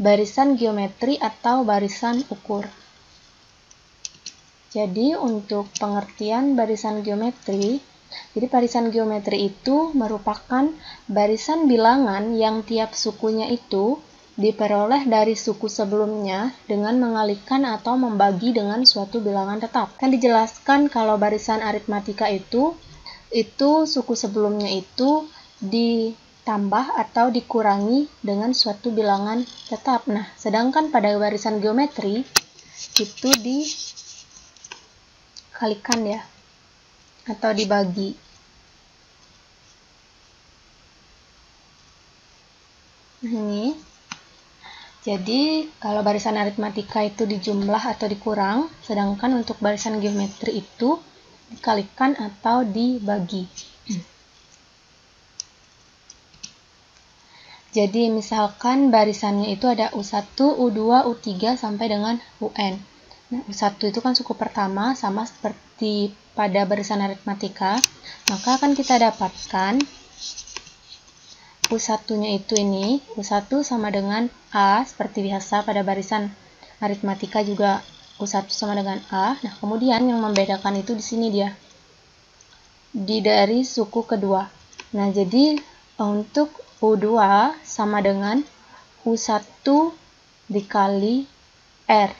barisan geometri atau barisan ukur. Jadi untuk pengertian barisan geometri, jadi barisan geometri itu merupakan barisan bilangan yang tiap sukunya itu diperoleh dari suku sebelumnya dengan mengalihkan atau membagi dengan suatu bilangan tetap. Kan dijelaskan kalau barisan aritmatika itu suku sebelumnya itu ditambah atau dikurangi dengan suatu bilangan tetap. Nah, sedangkan pada barisan geometri itu dikalikan ya, atau dibagi. Nah, ini. Jadi, kalau barisan aritmatika itu dijumlah atau dikurang, sedangkan untuk barisan geometri itu dikalikan atau dibagi. Jadi, misalkan barisannya itu ada U1, U2, U3 sampai dengan UN. Nah, U1 itu kan suku pertama, sama seperti pada barisan aritmatika, maka akan kita dapatkan U1-nya itu ini, U1 sama dengan A, seperti biasa pada barisan aritmatika juga U1 sama dengan A. Nah, kemudian yang membedakan itu di sini dia, dari suku kedua. Nah, jadi untuk U2 sama dengan U1 dikali R.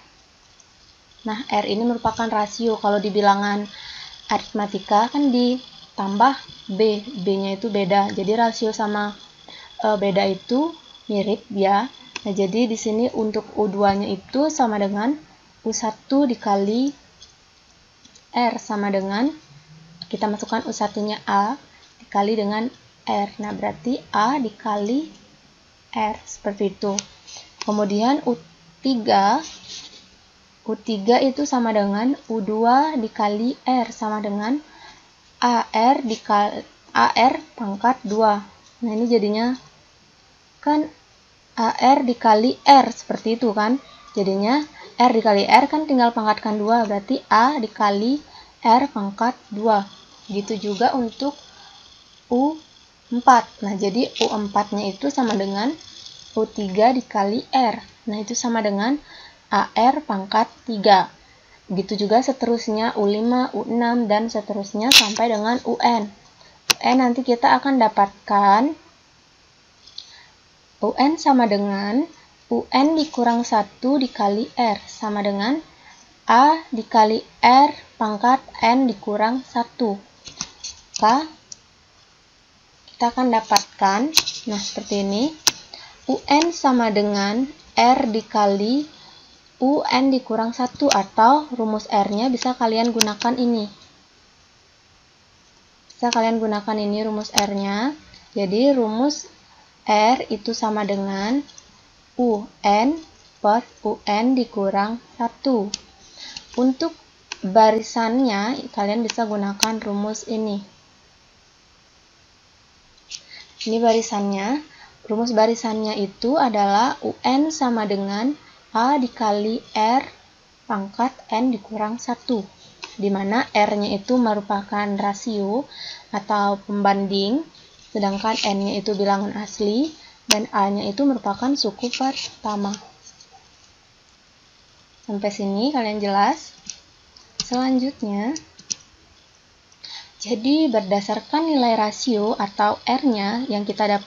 Nah, R ini merupakan rasio. Kalau di bilangan aritmatika kan ditambah B, B-nya itu beda. Jadi rasio sama beda itu mirip ya. Nah, jadi di sini untuk U2-nya itu sama dengan U1 dikali R, sama dengan kita masukkan U1-nya A dikali dengan R. Nah, berarti A dikali R, seperti itu. Kemudian U3 itu sama dengan U2 dikali R, sama dengan AR dikali AR pangkat 2. Nah, ini jadinya kan AR dikali R, seperti itu kan. Jadinya R dikali R kan tinggal pangkatkan 2, berarti A dikali R pangkat 2. Gitu juga untuk U4. Nah, jadi U4-nya itu sama dengan U3 dikali R. Nah, itu sama dengan AR pangkat 3. Begitu juga seterusnya U5, U6, dan seterusnya sampai dengan UN. UN nanti kita akan dapatkan UN sama dengan UN dikurang 1 dikali R, sama dengan A dikali R pangkat N dikurang 1. Maka kita akan dapatkan, nah seperti ini, UN sama dengan R dikali UN dikurang 1, atau rumus R-nya bisa kalian gunakan ini. Bisa kalian gunakan ini rumus R-nya. Jadi rumus R itu sama dengan UN per UN dikurang 1. Untuk barisannya, kalian bisa gunakan rumus ini. Ini barisannya. Rumus barisannya itu adalah UN sama dengan A dikali R pangkat N dikurang 1. Di mana R-nya itu merupakan rasio atau pembanding, sedangkan N-nya itu bilangan asli, dan A-nya itu merupakan suku pertama. Sampai sini kalian jelas? Selanjutnya, jadi berdasarkan nilai rasio atau R-nya yang kita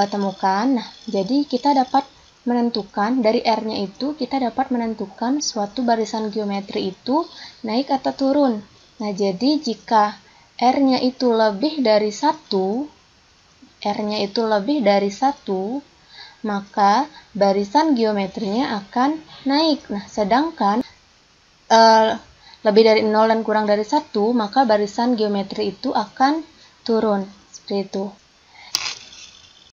temukan, nah, jadi kita dapat menentukan dari R-nya itu, kita dapat menentukan suatu barisan geometri itu naik atau turun. Nah, jadi jika R-nya itu lebih dari 1, R-nya itu lebih dari 1, maka barisan geometrinya akan naik. Nah, sedangkan lebih dari 0 dan kurang dari 1, maka barisan geometri itu akan turun. Seperti itu.